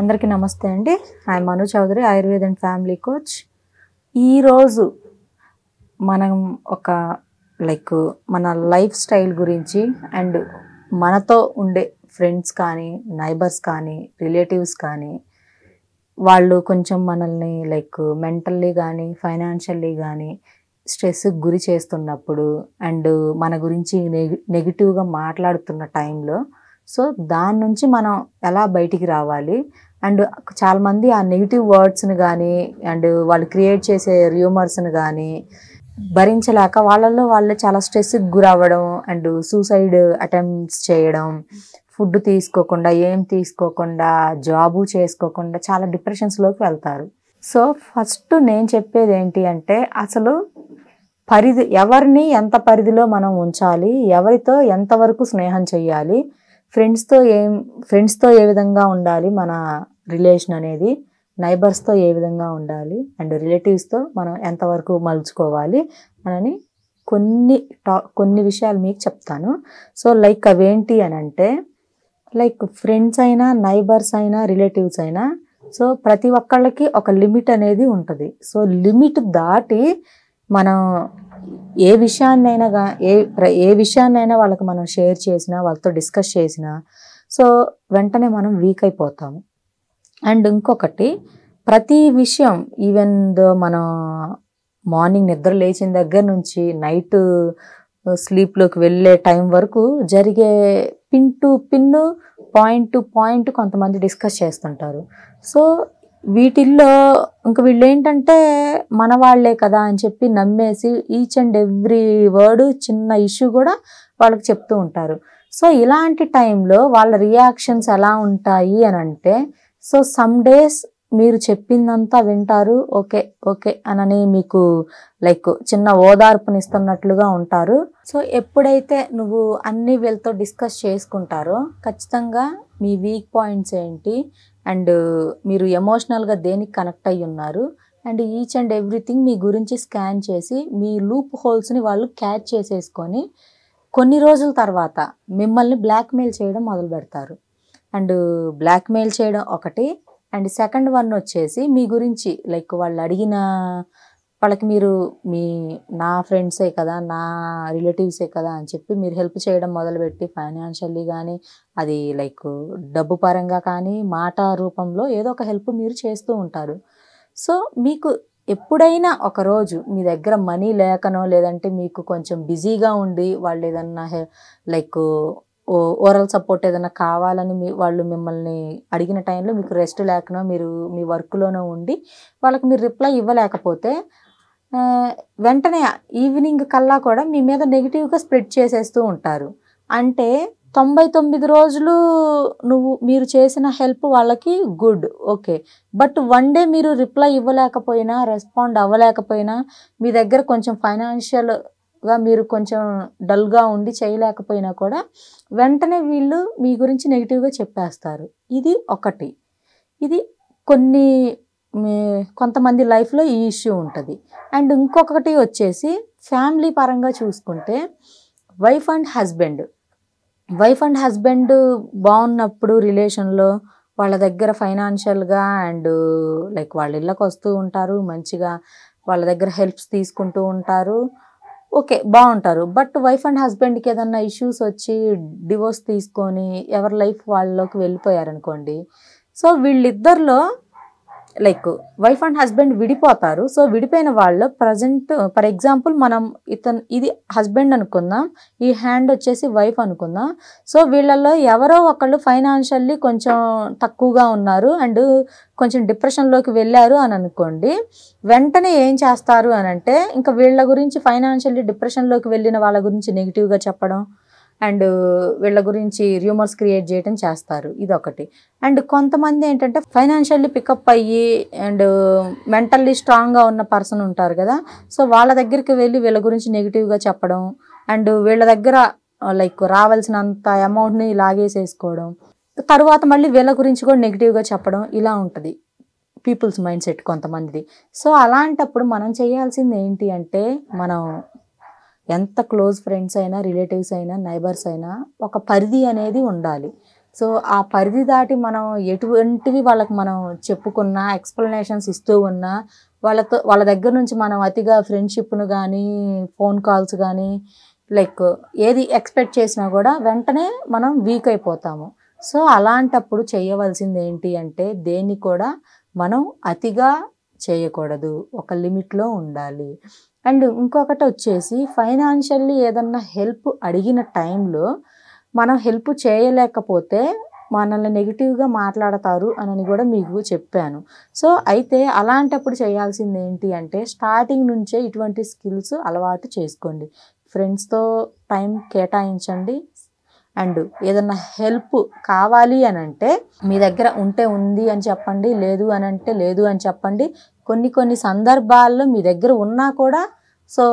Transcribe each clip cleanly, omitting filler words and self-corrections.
అందరికీ నమస్తే అండి. I Manu Chaudhary, Ayurveda and family coach. ఈరోజు మనం ఒక మన లైఫ్ స్టైల్ గురించి అండ్ మనతో ఉండే ఫ్రెండ్స్ కానీ, నైబర్స్ కానీ, రిలేటివ్స్ కానీ, వాళ్ళు కొంచెం మనల్ని మెంటల్లీ కానీ, ఫైనాన్షియల్లీ కానీ స్ట్రెస్కి గురి చేస్తున్నప్పుడు అండ్ మన గురించి నెగిటివ్గా మాట్లాడుతున్న టైంలో సో దాని నుంచి మనం ఎలా బయటికి రావాలి అండ్ చాలామంది ఆ నెగిటివ్ వర్డ్స్ని కానీ అండ్ వాళ్ళు క్రియేట్ చేసే రూమర్స్ని కానీ భరించలేక వాళ్ళు చాలా స్ట్రెస్కి గురవ్వడం అండ్ సూసైడ్ అటెంప్ట్స్ చేయడం, ఫుడ్ తీసుకోకుండా, ఏం తీసుకోకుండా, జాబు చేసుకోకుండా చాలా డిప్రెషన్స్లోకి వెళ్తారు. సో ఫస్ట్ నేను చెప్పేది ఏంటి అంటే అసలు ఎవరిని ఎంత పరిధిలో మనం ఉంచాలి, ఎవరితో ఎంతవరకు స్నేహం చేయాలి, ఫ్రెండ్స్తో ఏ విధంగా ఉండాలి, మన రిలేషన్ అనేది నైబర్స్తో ఏ విధంగా ఉండాలి అండ్ రిలేటివ్స్తో మనం ఎంతవరకు మలుచుకోవాలి అని కొన్ని విషయాలు మీకు చెప్తాను. సో అవేంటి అని అంటే ఫ్రెండ్స్ అయినా, నైబర్స్ అయినా, రిలేటివ్స్ అయినా సో ప్రతి ఒక్కళ్ళకి ఒక లిమిట్ అనేది ఉంటుంది. సో లిమిట్ దాటి మనం ఏ విషయాన్నైనా వాళ్ళకి మనం షేర్ చేసినా, వాళ్ళతో డిస్కస్ చేసినా సో వెంటనే మనం వీక్ అయిపోతాము. అండ్ ఇంకొకటి, ప్రతి విషయం ఈవెన్ మనం మార్నింగ్ నిద్ర లేచిన దగ్గర నుంచి నైట్ స్లీప్లోకి వెళ్ళే టైం వరకు జరిగే pin to pin, point to point కొంతమంది డిస్కస్ చేస్తుంటారు. సో వీటిల్లో వీళ్ళు ఏంటంటే మన వాళ్ళే కదా అని చెప్పి నమ్మేసి ఈచ్ అండ్ ఎవ్రీ వర్డ్, చిన్న ఇష్యూ కూడా వాళ్ళకి చెప్తూ ఉంటారు. సో ఇలాంటి టైంలో వాళ్ళ రియాక్షన్స్ ఎలా ఉంటాయి అని అంటే సో సమ్ డేస్ మీరు చెప్పిందంతా వింటారు, ఓకే ఓకే అని మీకు చిన్న ఓదార్పునిస్తున్నట్లుగా ఉంటారు. సో ఎప్పుడైతే నువ్వు అన్ని వీళ్ళతో డిస్కస్ చేసుకుంటారో ఖచ్చితంగా మీ వీక్ పాయింట్స్ ఏంటి అండ్ మీరు ఎమోషనల్గా దేనికి కనెక్ట్ అయ్యి ఉన్నారు అండ్ ఈచ్ అండ్ ఎవ్రీథింగ్ మీ గురించి స్కాన్ చేసి మీ లూప్ హోల్స్ని వాళ్ళు క్యాచ్ చేసేసుకొని కొన్ని రోజుల తర్వాత మిమ్మల్ని బ్లాక్మెయిల్ చేయడం మొదలు పెడతారు. అండ్ బ్లాక్మెయిల్ చేయడం ఒకటి అండ్ సెకండ్ వన్ వచ్చేసి మీ గురించి వాళ్ళకి మీరు నా ఫ్రెండ్సే కదా, నా రిలేటివ్సే కదా అని చెప్పి మీరు హెల్ప్ చేయడం మొదలుపెట్టి ఫైనాన్షియల్లీ కానీ, అది డబ్బు పరంగా కానీ, మాట రూపంలో ఏదో ఒక హెల్ప్ మీరు చేస్తూ ఉంటారు. సో మీకు ఎప్పుడైనా ఒకరోజు మీ దగ్గర మనీ లేకనో లేదంటే మీకు కొంచెం బిజీగా ఉండి వాళ్ళు ఏదన్నా ఓరల్ సపోర్ట్ ఏదైనా కావాలని వాళ్ళు మిమ్మల్ని అడిగిన టైంలో మీకు రెస్ట్ లేకనో మీరు మీ వర్క్లోనో ఉండి వాళ్ళకి మీరు రిప్లై ఇవ్వలేకపోతే వెంటనే ఈవినింగ్ కల్లా కూడా మీ మీద నెగిటివ్గా స్ప్రెడ్ చేసేస్తూ ఉంటారు. అంటే 99 రోజులు మీరు చేసిన హెల్ప్ వాళ్ళకి good, okay. But one day మీరు రిప్లై ఇవ్వలేకపోయినా, రెస్పాండ్ అవ్వలేకపోయినా, మీ దగ్గర కొంచెం ఫైనాన్షియల్గా మీరు కొంచెం డల్గా ఉండి చేయలేకపోయినా కూడా వెంటనే వీళ్ళు మీ గురించి నెగిటివ్గా చెప్పేస్తారు. ఇది ఒకటి. ఇది కొంతమంది లైఫ్లో ఈ ఇష్యూ ఉంటుంది. అండ్ ఇంకొకటి వచ్చేసి ఫ్యామిలీ పరంగా చూసుకుంటే వైఫ్ అండ్ హస్బెండ్ బాగున్నప్పుడు రిలేషన్లో వాళ్ళ దగ్గర ఫైనాన్షియల్గా అండ్ వాళ్ళ ఇళ్ళకి వస్తూ ఉంటారు, మంచిగా వాళ్ళ దగ్గర హెల్ప్స్ తీసుకుంటూ ఉంటారు, ఓకే బాగుంటారు. బట్ వైఫ్ అండ్ హస్బెండ్కి ఏదన్నా ఇష్యూస్ వచ్చి డివోర్స్ తీసుకొని ఎవరి లైఫ్ వాళ్ళలోకి వెళ్ళిపోయారనుకోండి, సో వీళ్ళిద్దరిలో వైఫ్ అండ్ హస్బెండ్ విడిపోతారు. సో విడిపోయిన వాళ్ళు ప్రజెంట్ ఫర్ ఎగ్జాంపుల్ ఇది హస్బెండ్ అనుకుందాం, ఈ హ్యాండ్ వచ్చేసి వైఫ్ అనుకుందాం. సో వీళ్ళల్లో ఎవరో ఒకళ్ళు ఫైనాన్షియల్లీ కొంచెం తక్కువగా ఉన్నారు అండ్ కొంచెం డిప్రెషన్లోకి వెళ్ళారు అని అనుకోండి, వెంటనే ఏం చేస్తారు అని అంటే ఇంకా వీళ్ళ గురించి ఫైనాన్షియల్లీ డిప్రెషన్లోకి వెళ్ళిన వాళ్ళ గురించి నెగిటివ్గా చెప్పడం అండ్ వీళ్ళ గురించి రూమర్స్ క్రియేట్ చేయడం చేస్తారు. ఇదొకటి. అండ్ కొంతమంది ఏంటంటే ఫైనాన్షియల్లీ పికప్ అయ్యి అండ్ మెంటల్లీ స్ట్రాంగ్గా ఉన్న పర్సన్ ఉంటారు కదా, సో వాళ్ళ దగ్గరికి వెళ్ళి వీళ్ళ గురించి నెగిటివ్గా చెప్పడం అండ్ వీళ్ళ దగ్గర రావాల్సినంత అమౌంట్ని లాగేసేసుకోవడం, తర్వాత మళ్ళీ వీళ్ళ గురించి కూడా నెగిటివ్గా చెప్పడం, ఇలా ఉంటుంది పీపుల్స్ మైండ్ సెట్ కొంతమందిది. సో అలాంటప్పుడు మనం చేయాల్సింది ఏంటి అంటే మనం ఎంత క్లోజ్ ఫ్రెండ్స్ అయినా, రిలేటివ్స్ అయినా, నైబర్స్ అయినా ఒక పరిధి అనేది ఉండాలి. సో ఆ పరిధి దాటి మనం ఎటువంటివి వాళ్ళకి మనం చెప్పుకున్నా, ఎక్స్‌ప్లనేషన్స్ ఇస్తూ ఉన్నా, వాళ్ళ దగ్గర నుంచి మనం అతిగా ఫ్రెండ్‌షిప్‌ను గానీ, ఫోన్ కాల్స్ గానీ, లైక్ ఏది ఎక్స్‌పెక్ట్ చేసినా గూడా వెంటనే మనం వీక్ అయిపోతాము. సో అలాంటప్పుడు చేయవలసింది ఏంటి అంటే, దేన్ని కూడా మనం అతిగా చేయకూడదు. ఒక లిమిట్‌లో ఉండాలి. అండ్ ఇంకొకటొచ్చేసి ఫైనాన్షియల్లీ ఏదన్నా హెల్ప్ అడిగిన టైంలో మనం హెల్ప్ చేయలేకపోతే మనల్ని నెగెటివ్‌గా మాట్లాడతారు అనని గూడా మీకు చెప్పాను. సో అయితే అలాంటప్పుడు చేయాల్సింది ఏంటి అంటే, స్టార్టింగ్ నుంచే ఇటువంటి స్కిల్స్ అలవాటు చేసుకోండి. ఫ్రెండ్స్‌తో టైం కేటాయించండి. అండ్ ఏదన్నా హెల్ప్ కావాలి అనంటే మీ దగ్గర ఉంటే ఉంది అని చెప్పండి. లేదు అనంటే లేదు అని చెప్పండి. కొన్ని సందర్భాల్లో మీ దగ్గర ఉన్నా కూడా సో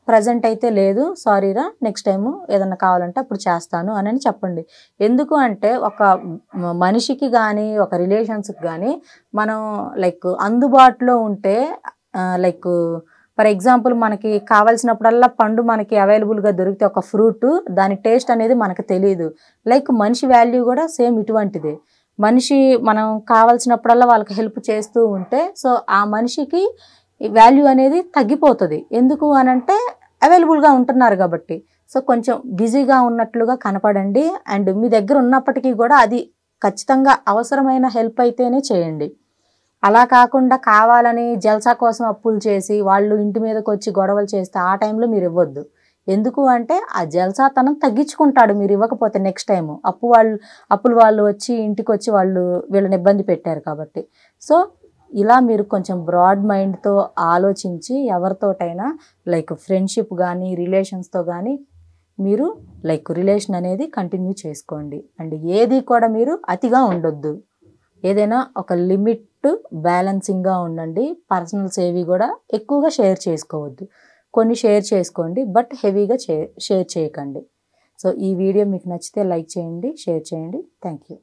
ప్రెజెంట్ అయితే లేదు. సారీరా నెక్స్ట్ టైము ఏదన్నా కావాలంటే అప్పుడు చేస్తాను అనని చెప్పండి. ఎందుకు అంటే ఒక మనిషికి గానీ, ఒక రిలేషన్స్‌కి గానీ మనం లైక్ అందుబాటులో ఉంటే లైక్ ఫర్ ఎగ్జాంపుల్ మనకి కావాల్సినప్పుడల్లా పండు మనకి అవైలబుల్‌గా దొరికితే ఒక ఫ్రూటు దాని టేస్ట్ అనేది మనకు తెలీదు. లైక్ మనిషి వాల్యూ గూడా సేమ్ ఇటువంటిదే. మనిషి మనం కావాల్సినప్పుడల్లా వాళ్ళకి హెల్ప్ చేస్తూ ఉంటే సో ఆ మనిషికి వాల్యూ అనేది తగ్గిపోతది. ఎందుకు అనంటే అవైలబుల్‌గా ఉంటున్నారు గాబట్టి. సో కొంచెం బిజీగా ఉన్నట్లుగా కనపడండి. అండ్ మీ దగ్గర ఉన్నప్పటికీ గూడా అది ఖచ్చితంగా అవసరమైన హెల్ప్ అయితేనే చేయండి. అలా కాకుండా కావాలని జల్సా కోసం అప్పులు చేసి, వాళ్ళు ఇంటి మీదకొచ్చి గొడవలు చేస్తే ఆ టైంలో మీరివ్వొద్దు. ఎందుకు అంటే ఆ జల్సాతనం తగ్గించుకుంటాడు మీరివ్వకపోతే నెక్స్ట్ టైము. అప్పులు వాళ్ళు వచ్చి ఇంటికొచ్చి వీళ్ళని ఇబ్బంది పెట్టారు కాబట్టి. సో ఇలా మీరు కొంచెం బ్రాడ్ మైండ్‌తో ఆలోచించి ఎవరితోటైనా లైక్ ఫ్రెండ్‌షిప్ గానీ, రిలేషన్స్‌తో గానీ మీరు లైక్ రిలేషన్ అనేది కంటిన్యూ చేసుకోండి. అండ్ ఏది కూడా మీరు అతిగా ఉండొద్దు. ఏదైనా ఒక లిమిట్ బ్యాలెన్సింగ్‌గా ఉండండి. పర్సనల్స్ ఏవి గూడా ఎక్కువగా షేర్ చేసుకోవద్దు. కొన్ని షేర్ చేసుకోండి. బట్ హెవీగా షేర్ చేయకండి. సో ఈ వీడియో మీకు నచ్చితే లైక్ చేయండి, షేర్ చేయండి. Thank you.